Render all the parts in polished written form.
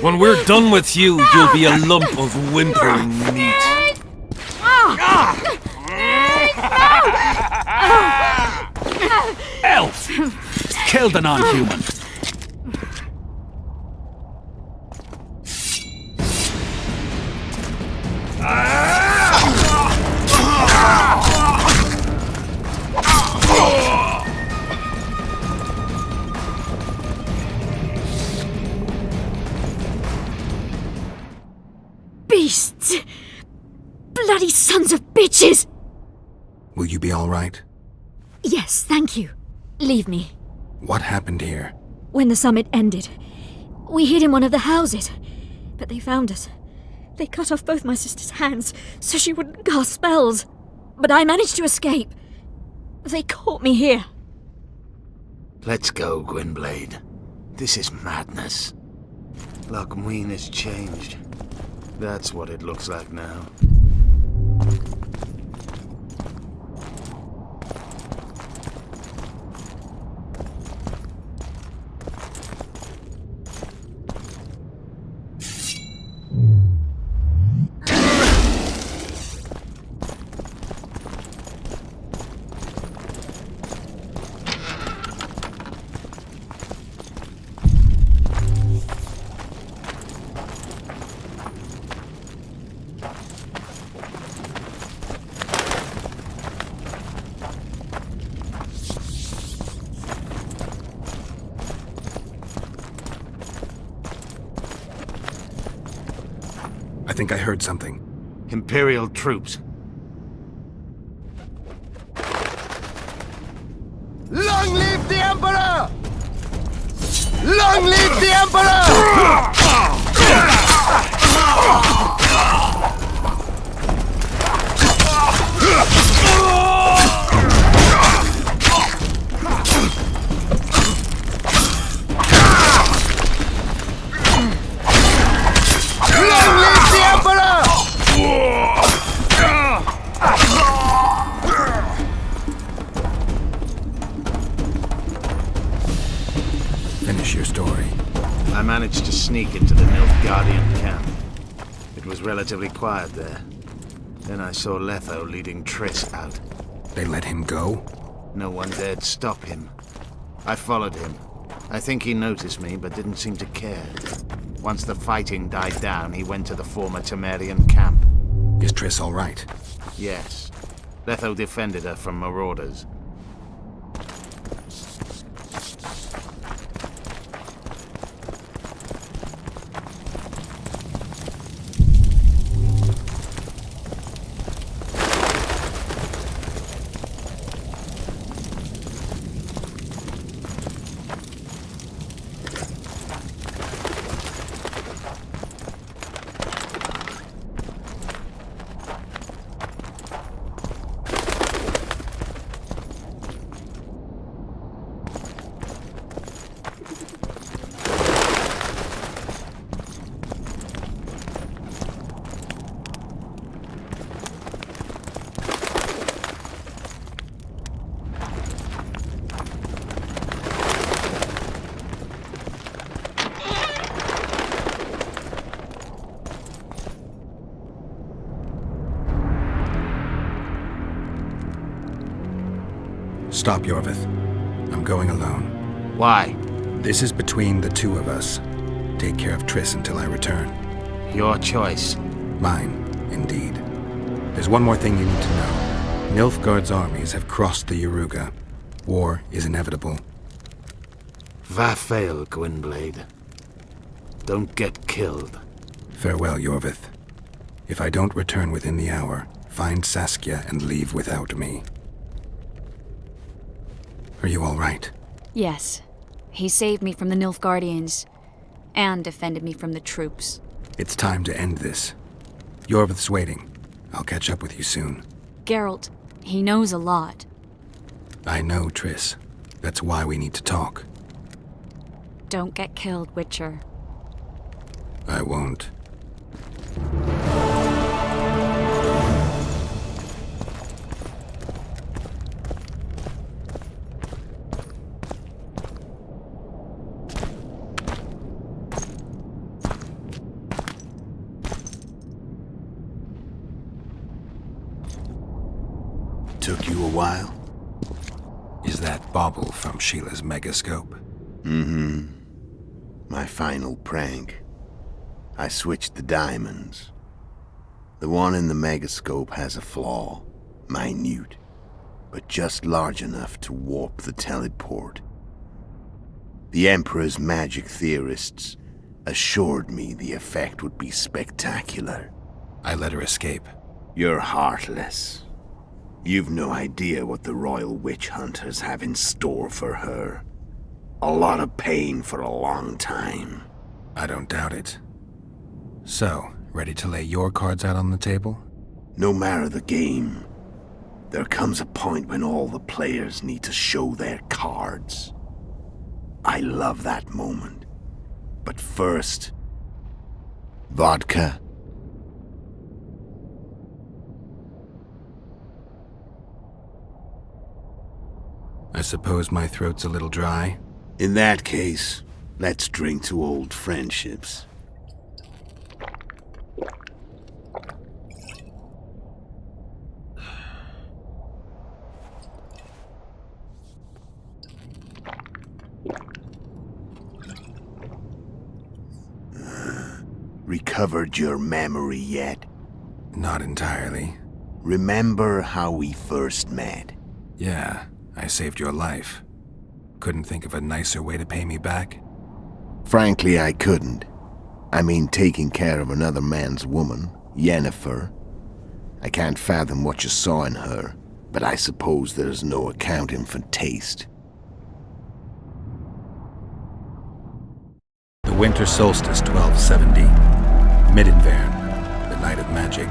When we're done with you, you'll be a lump of whimpering meat. Elf! Kill the non-human. Beasts! Bloody sons of bitches! Will you be all right? Yes, thank you. Leave me. What happened here? When the summit ended, we hid in one of the houses. But they found us. They cut off both my sister's hands so she wouldn't cast spells. But I managed to escape. They caught me here. Let's go, Gwynblade. This is madness. Lochmuin has changed. That's what it looks like now. I think I heard something. Imperial troops. Long live the Emperor! Long live the Emperor! Finish your story. I managed to sneak into the Nilfgaardian camp. It was relatively quiet there. Then I saw Letho leading Triss out. They let him go? No one dared stop him. I followed him. I think he noticed me, but didn't seem to care. Once the fighting died down, he went to the former Temerian camp. Is Triss all right? Yes. Letho defended her from marauders. Stop, Yorvith. I'm going alone. Why? This is between the two of us. Take care of Triss until I return. Your choice. Mine, indeed. There's one more thing you need to know. Nilfgaard's armies have crossed the Yaruga. War is inevitable. Va fail, Gwynblade. Don't get killed. Farewell, Yorvith. If I don't return within the hour, find Saskia and leave without me. Are you all right? Yes. He saved me from the Nilfgaardians, and defended me from the troops. It's time to end this. Yorvith's waiting. I'll catch up with you soon. Geralt, he knows a lot. I know, Triss. That's why we need to talk. Don't get killed, Witcher. I won't. Took you a while? Is that bauble from Sheila's megascope? Mm-hmm. My final prank. I switched the diamonds. The one in the megascope has a flaw. Minute. But just large enough to warp the teleport. The Emperor's magic theorists assured me the effect would be spectacular. I let her escape. You're heartless. You've no idea what the Royal Witch Hunters have in store for her. A lot of pain for a long time. I don't doubt it. So, ready to lay your cards out on the table? No matter the game, there comes a point when all the players need to show their cards. I love that moment. But first, vodka. I suppose my throat's a little dry. In that case, let's drink to old friendships. Recovered your memory yet? Not entirely. Remember how we first met? Yeah, I saved your life. Couldn't think of a nicer way to pay me back? Frankly, I couldn't. I mean, taking care of another man's woman, Yennefer. I can't fathom what you saw in her, but I suppose there's no accounting for taste. The winter solstice 1270. Midinvern, the night of magic.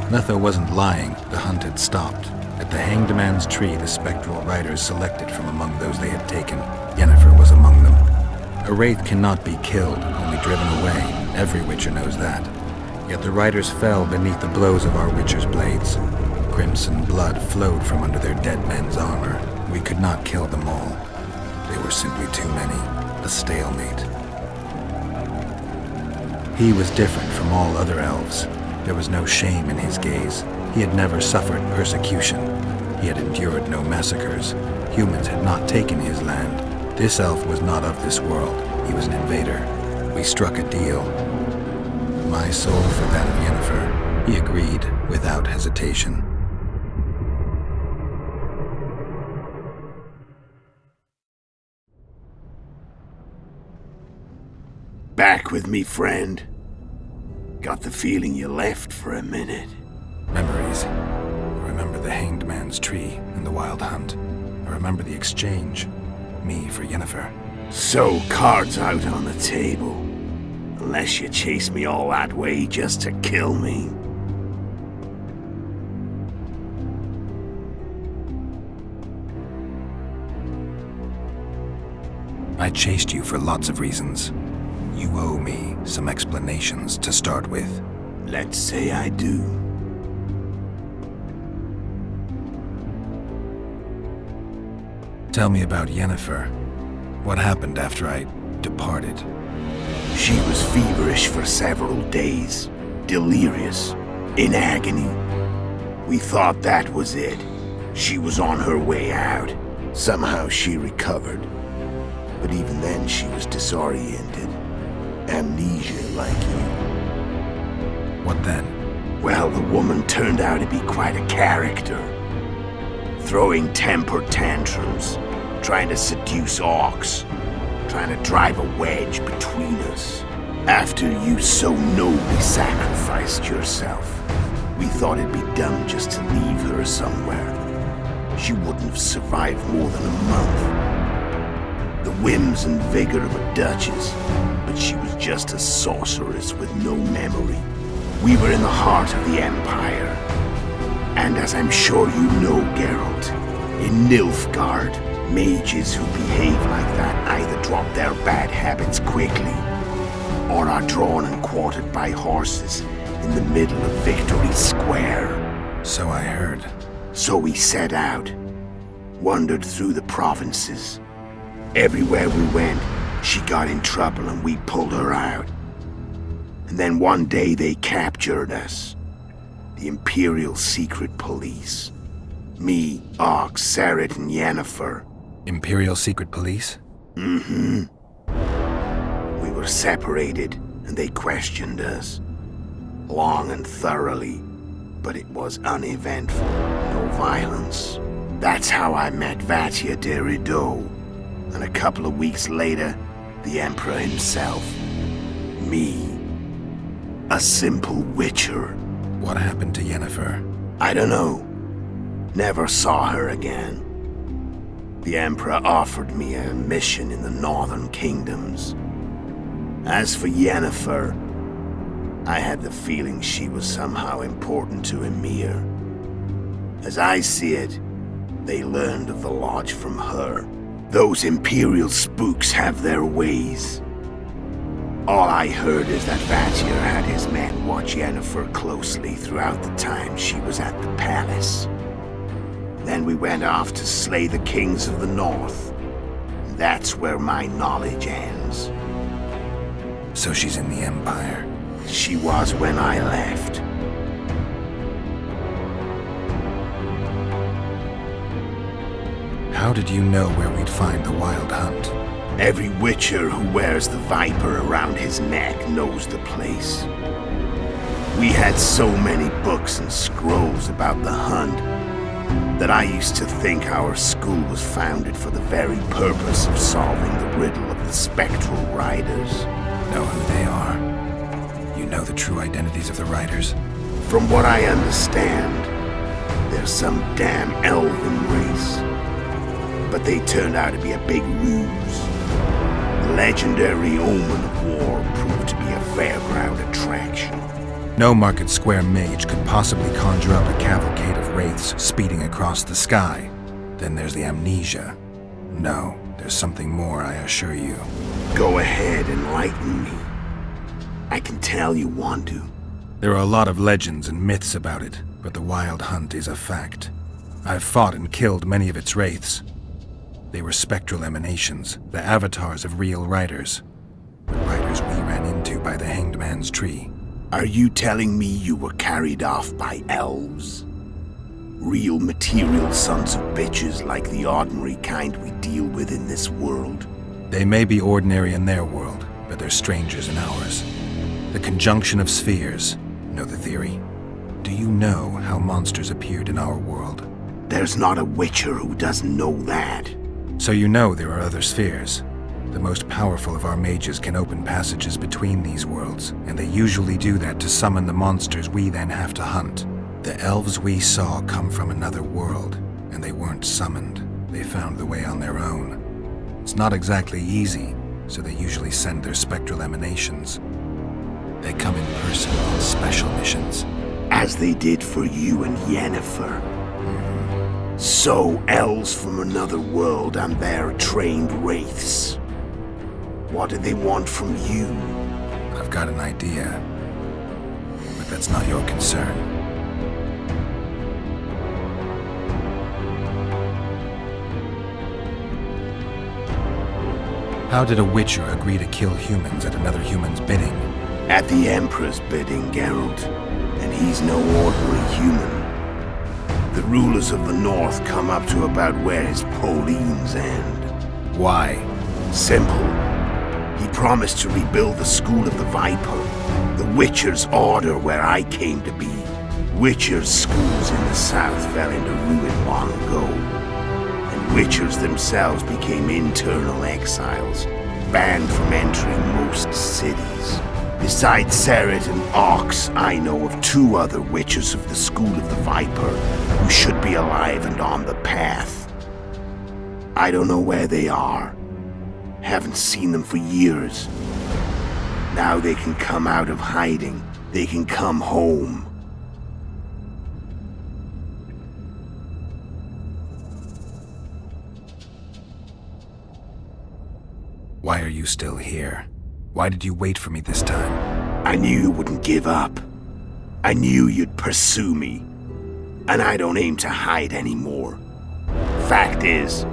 Letho wasn't lying, the hunt had stopped. At the Hanged Man's Tree, the spectral riders selected from among those they had taken. Yennefer was among them. A wraith cannot be killed, only driven away. Every witcher knows that. Yet the riders fell beneath the blows of our witcher's blades. Crimson blood flowed from under their dead men's armor. We could not kill them all. They were simply too many. A stalemate. He was different from all other elves. There was no shame in his gaze. He had never suffered persecution. He had endured no massacres. Humans had not taken his land. This elf was not of this world. He was an invader. We struck a deal. My soul for that of Yennefer. He agreed without hesitation. Back with me, friend. Got the feeling you left for a minute. Memories. I remember the Hanged Man's Tree and the Wild Hunt. I remember the exchange. Me for Yennefer. So, cards out on the table. Unless you chase me all that way just to kill me. I chased you for lots of reasons. You owe me some explanations to start with. Let's say I do. Tell me about Yennefer. What happened after I departed? She was feverish for several days. Delirious. In agony. We thought that was it. She was on her way out. Somehow she recovered. But even then she was disoriented. Amnesia like you. What then? Well, the woman turned out to be quite a character. Throwing temper tantrums, trying to seduce orcs, trying to drive a wedge between us. After you so nobly sacrificed yourself, we thought it'd be dumb just to leave her somewhere. She wouldn't have survived more than a month. The whims and vigor of a duchess, but she was just a sorceress with no memory. We were in the heart of the Empire. And as I'm sure you know, Geralt, in Nilfgaard, mages who behave like that either drop their bad habits quickly, or are drawn and quartered by horses in the middle of Victory Square. So I heard. So we set out, wandered through the provinces. Everywhere we went, she got in trouble and we pulled her out. And then one day they captured us. The Imperial Secret Police. Me, Ox, Sarret, and Yennefer. Imperial Secret Police? Mm-hmm. We were separated, and they questioned us. Long and thoroughly, but it was uneventful. No violence. That's how I met Vatia de Rideau. And a couple of weeks later, the Emperor himself. Me. A simple witcher. What happened to Yennefer? I don't know. Never saw her again. The Emperor offered me a mission in the Northern Kingdoms. As for Yennefer, I had the feeling she was somehow important to Emhyr. As I see it, they learned of the Lodge from her. Those Imperial spooks have their ways. All I heard is that Vatir had his men watch Yennefer closely throughout the time she was at the palace. Then we went off to slay the kings of the North. That's where my knowledge ends. So she's in the Empire. She was when I left. How did you know where we'd find the Wild Hunt? Every witcher who wears the viper around his neck knows the place. We had so many books and scrolls about the hunt that I used to think our school was founded for the very purpose of solving the riddle of the spectral riders. Know who they are? You know the true identities of the riders? From what I understand, they're some damn elven race. But they turned out to be a big ruse. The legendary Omen of War proved to be a fairground attraction. No Market Square mage could possibly conjure up a cavalcade of wraiths speeding across the sky. Then there's the amnesia. No, there's something more, I assure you. Go ahead, enlighten me. I can tell you want to. There are a lot of legends and myths about it, but the Wild Hunt is a fact. I've fought and killed many of its wraiths. They were spectral emanations, the avatars of real riders. The riders we ran into by the Hanged Man's Tree. Are you telling me you were carried off by elves? Real material sons of bitches like the ordinary kind we deal with in this world? They may be ordinary in their world, but they're strangers in ours. The conjunction of spheres. Know the theory? Do you know how monsters appeared in our world? There's not a witcher who doesn't know that. So you know there are other spheres. The most powerful of our mages can open passages between these worlds, and they usually do that to summon the monsters we then have to hunt. The elves we saw come from another world, and they weren't summoned. They found the way on their own. It's not exactly easy, so they usually send their spectral emanations. They come in person on special missions. As they did for you and Yennefer. So, elves from another world and their trained wraiths. What do they want from you? I've got an idea, but that's not your concern. How did a witcher agree to kill humans at another human's bidding? At the Emperor's bidding, Geralt. And he's no ordinary human. The rulers of the North come up to about where his Pauline's end. Why? Simple. He promised to rebuild the School of the Viper, the Witcher's Order where I came to be. Witcher's schools in the south fell into ruin long ago, and Witchers themselves became internal exiles, banned from entering most cities. Besides Sarret and Ox, I know of 2 other Witchers of the School of the Viper who should be alive and on the path. I don't know where they are. Haven't seen them for years. Now they can come out of hiding. They can come home. Why are you still here? Why did you wait for me this time? I knew you wouldn't give up. I knew you'd pursue me. And I don't aim to hide anymore. Fact is,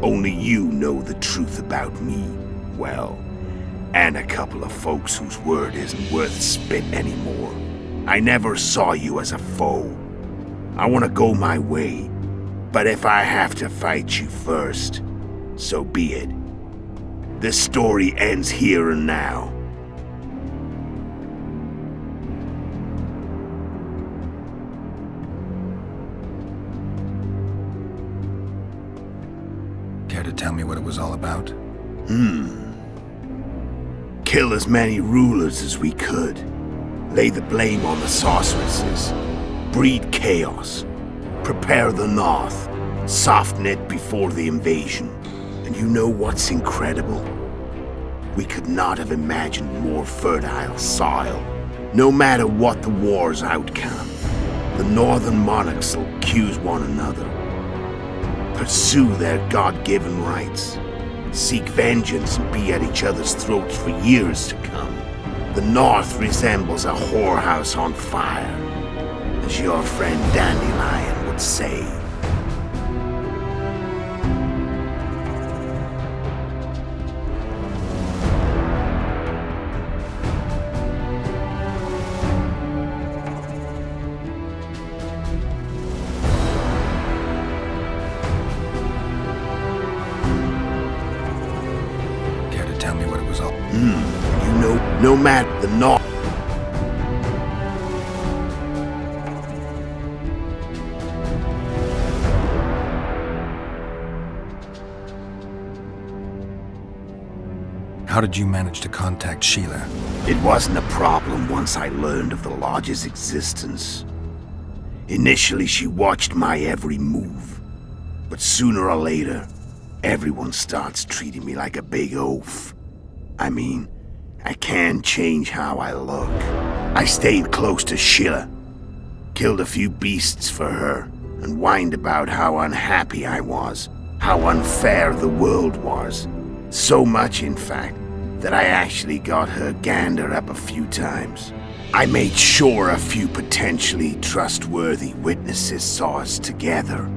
only you know the truth about me, well, and a couple of folks whose word isn't worth spit anymore. I never saw you as a foe. I want to go my way, But if I have to fight you first, so be it. This story ends here and now. Care to tell me what it was all about? Kill as many rulers as we could. Lay the blame on the sorceresses. Breed chaos. Prepare the North. Soften it before the invasion. And you know what's incredible? We could not have imagined more fertile soil. No matter what the war's outcome, the northern monarchs will accuse one another. Pursue their God-given rights. Seek vengeance and be at each other's throats for years to come. The North resembles a whorehouse on fire, as your friend Dandelion would say. Care to tell me what it was all... You know, no matter the North. How did you manage to contact Sheila? It wasn't a problem once I learned of the Lodge's existence. Initially, she watched my every move. But sooner or later, everyone starts treating me like a big oaf. I mean, I can't change how I look. I stayed close to Sheila, killed a few beasts for her, and whined about how unhappy I was, how unfair the world was. So much, in fact, that I actually got her gander up a few times. I made sure a few potentially trustworthy witnesses saw us together,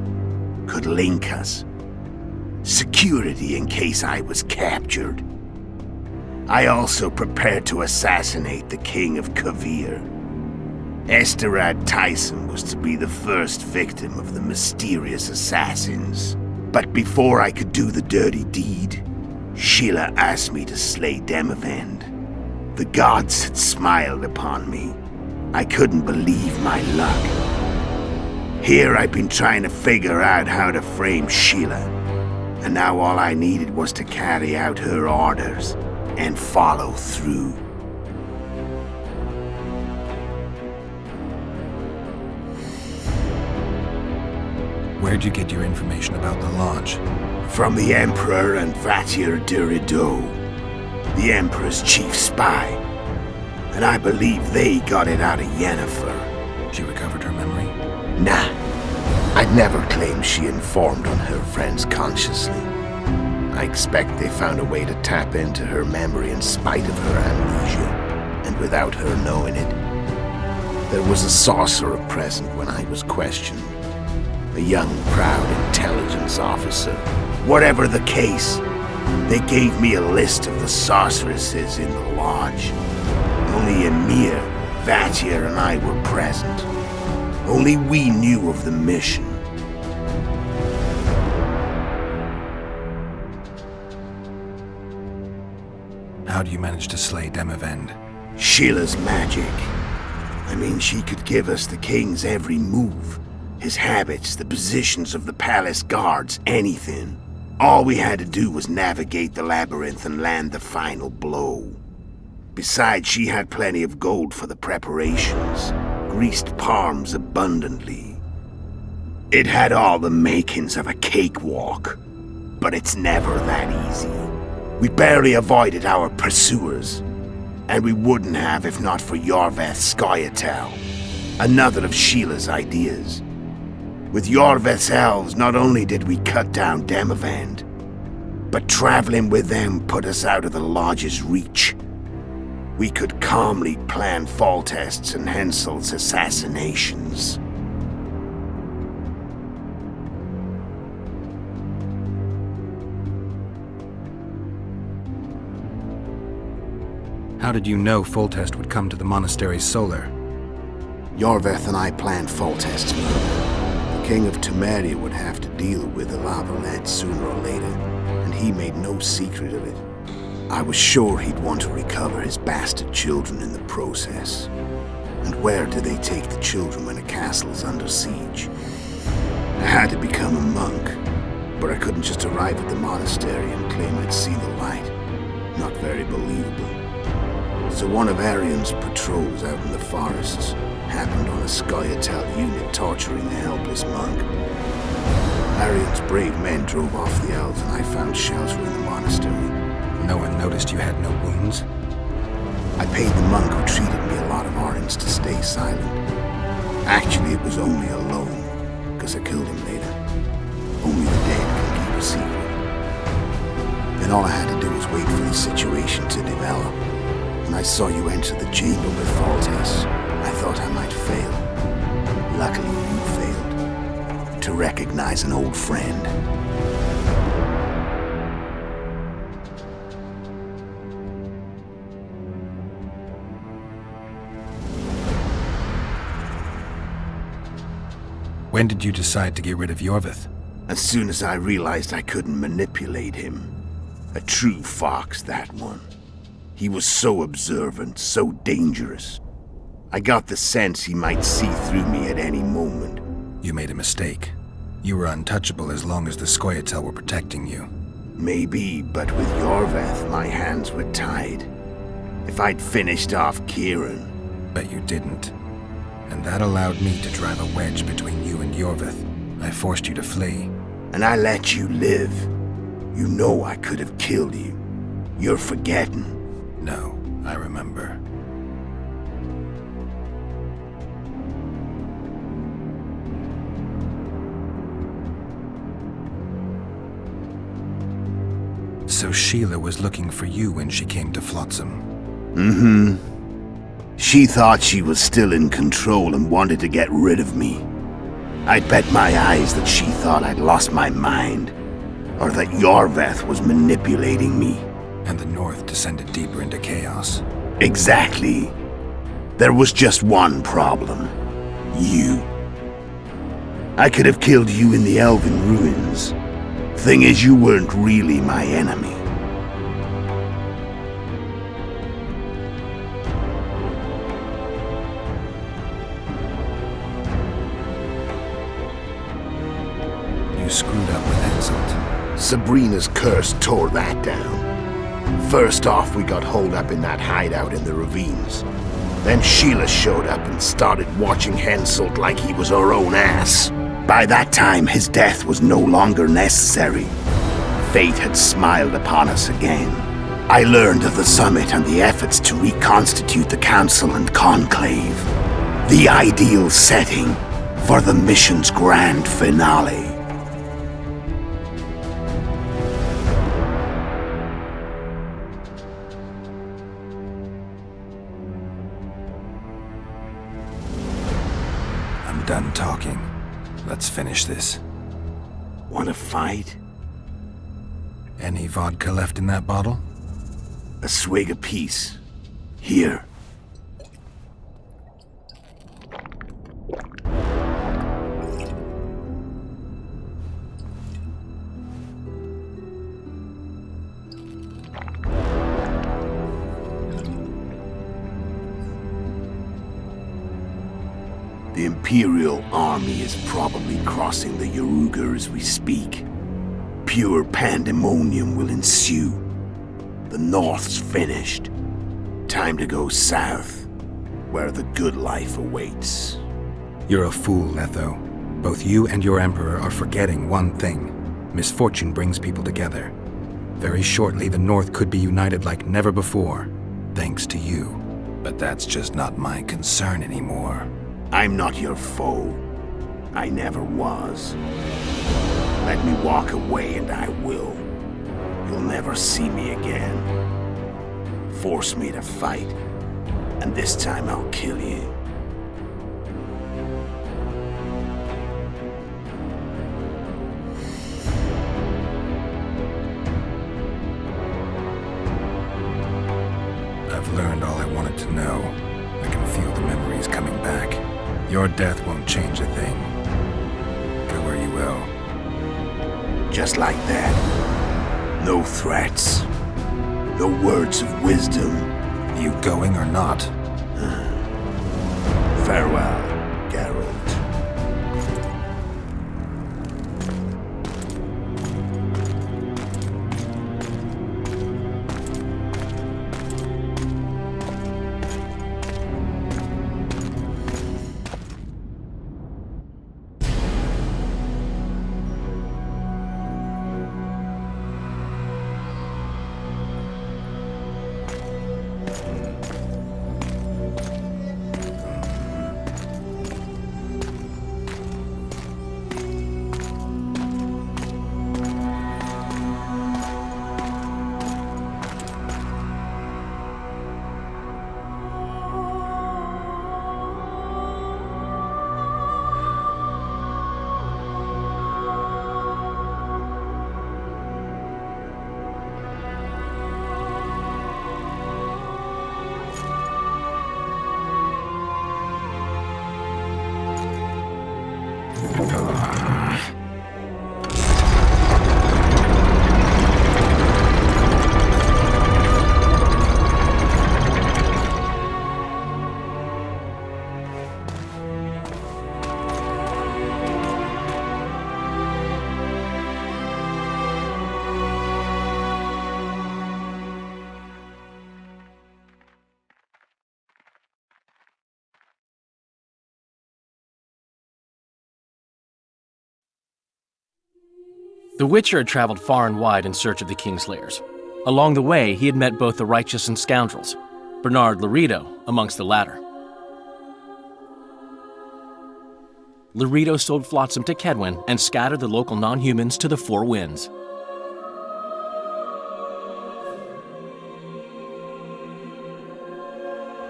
could link us. Security in case I was captured. I also prepared to assassinate the King of Kavir. Esterad Tyson was to be the first victim of the mysterious assassins. But before I could do the dirty deed, Sheila asked me to slay Demavend. The gods had smiled upon me. I couldn't believe my luck. Here I've been trying to figure out how to frame Sheila, and now all I needed was to carry out her orders and follow through. Where'd you get your information about the Lodge? From the Emperor and Vatier de Rideau, the Emperor's chief spy. And I believe they got it out of Yennefer. She recovered her memory? Nah, I'd never claim she informed on her friends consciously. I expect they found a way to tap into her memory in spite of her amnesia, and without her knowing it. There was a sorcerer present when I was questioned. A young, proud intelligence officer. Whatever the case, they gave me a list of the sorceresses in the Lodge. Only Emir, Vatier, and I were present. Only we knew of the mission. How do you manage to slay Demavend? Sheila's magic. I mean, she could give us the king's every move. His habits, the positions of the palace guards, anything. All we had to do was navigate the labyrinth and land the final blow. Besides, she had plenty of gold for the preparations, greased palms abundantly. It had all the makings of a cakewalk, but it's never that easy. We barely avoided our pursuers, and we wouldn't have if not for Yorveth Scoia'tael, another of Sheila's ideas. With Yorveth's elves, not only did we cut down Demavend, but traveling with them put us out of the Lodge's reach. We could calmly plan Foltest's and Hensel's assassinations. How did you know Foltest would come to the monastery Solar? Yorveth and I planned Foltest's murder. The King of Temeria would have to deal with the Lavalette sooner or later, and he made no secret of it. I was sure he'd want to recover his bastard children in the process. And where do they take the children when a castle's under siege? I had to become a monk, but I couldn't just arrive at the monastery and claim I'd see the light. Not very believable. So one of Arian's patrols out in the forests happened on a Scoia'tael unit torturing a helpless monk. Arian's brave men drove off the elves and I found shelter in the monastery. No one noticed you had no wounds? I paid the monk who treated me a lot of orange to stay silent. Actually, it was only a loan, because I killed him later. Only the dead can keep a secret. Then all I had to do was wait for the situation to develop. When I saw you enter the chamber with Foltest, I thought I might fail. Luckily, you failed. To recognize an old friend. When did you decide to get rid of Yorvith? As soon as I realized I couldn't manipulate him. A true fox, that one. He was so observant, so dangerous. I got the sense he might see through me at any moment. You made a mistake. You were untouchable as long as the Scoia'tael were protecting you. Maybe, but with Yorvith, my hands were tied. If I'd finished off Kieran... But you didn't. And that allowed me to drive a wedge between you and Yorvith. I forced you to flee. And I let you live. You know I could have killed you. You're forgetting. No, I remember. So Sheila was looking for you when she came to Flotsam. Mm-hmm. She thought she was still in control and wanted to get rid of me. I'd bet my eyes that she thought I'd lost my mind, or that Yorvith was manipulating me. And the North descended deeper into chaos. Exactly. There was just one problem. You. I could have killed you in the Elven ruins. Thing is, you weren't really my enemy. You screwed up with Henselt. Sabrina's curse tore that down. First off, we got holed up in that hideout in the ravines. Then Sheila showed up and started watching Henselt like he was her own ass. By that time, his death was no longer necessary. Fate had smiled upon us again. I learned of the summit and the efforts to reconstitute the council and conclave. The ideal setting for the mission's grand finale. I'm done talking. Let's finish this. Wanna fight? Any vodka left in that bottle? A swig apiece. Here. The Imperial army is probably crossing the Yaruga as we speak. Pure pandemonium will ensue. The North's finished. Time to go south, where the good life awaits. You're a fool, Letho. Both you and your Emperor are forgetting one thing. Misfortune brings people together. Very shortly, the North could be united like never before, thanks to you. But that's just not my concern anymore. I'm not your foe. I never was. Let me walk away and I will. You'll never see me again. Force me to fight, and this time I'll kill you. I've learned all I wanted to know. I can feel the memories coming back. Your death won't change a thing. Just like that. No threats. No words of wisdom. You going or not? Farewell, Geralt. The Witcher had traveled far and wide in search of the Kingslayers. Along the way, he had met both the righteous and scoundrels, Bernard Laredo amongst the latter. Laredo sold Flotsam to Kedwen and scattered the local non-humans to the four winds.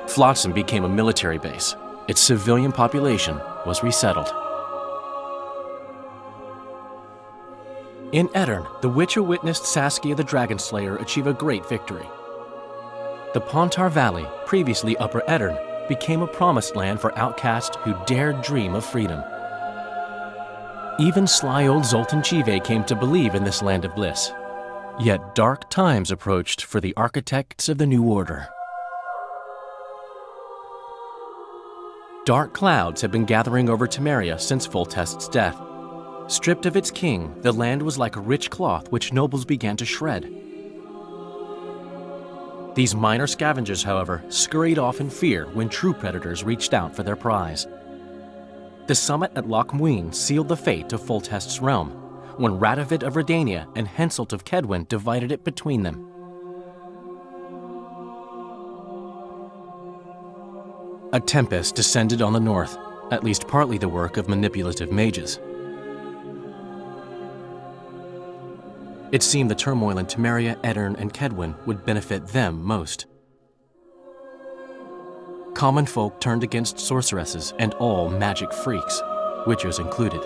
Flotsam became a military base. Its civilian population was resettled. In Aedirn, the Witcher witnessed Saskia the Dragonslayer achieve a great victory. The Pontar Valley, previously Upper Aedirn, became a promised land for outcasts who dared dream of freedom. Even sly old Zoltan Chive came to believe in this land of bliss. Yet dark times approached for the architects of the New Order. Dark clouds had been gathering over Temeria since Foltest's death. Stripped of its king, the land was like a rich cloth which nobles began to shred. These minor scavengers, however, scurried off in fear when true predators reached out for their prize. The summit at Loch Muin sealed the fate of Foltest's realm, when Radovid of Redania and Henselt of Kedwen divided it between them. A tempest descended on the north, at least partly the work of manipulative mages. It seemed the turmoil in Temeria, Aedirn, and Kedwen would benefit them most. Common folk turned against sorceresses and all magic freaks, witchers included.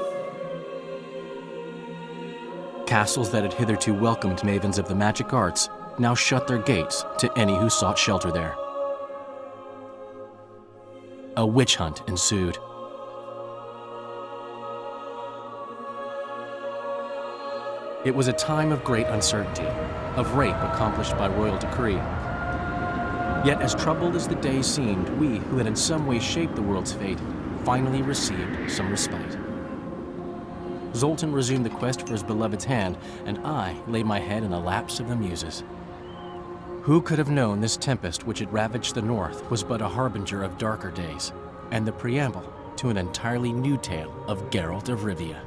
Castles that had hitherto welcomed mavens of the magic arts now shut their gates to any who sought shelter there. A witch hunt ensued. It was a time of great uncertainty, of rape accomplished by royal decree. Yet as troubled as the days seemed, we, who had in some way shaped the world's fate, finally received some respite. Zoltan resumed the quest for his beloved's hand, and I laid my head in the laps of the muses. Who could have known this tempest which had ravaged the north was but a harbinger of darker days, and the preamble to an entirely new tale of Geralt of Rivia.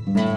Bye.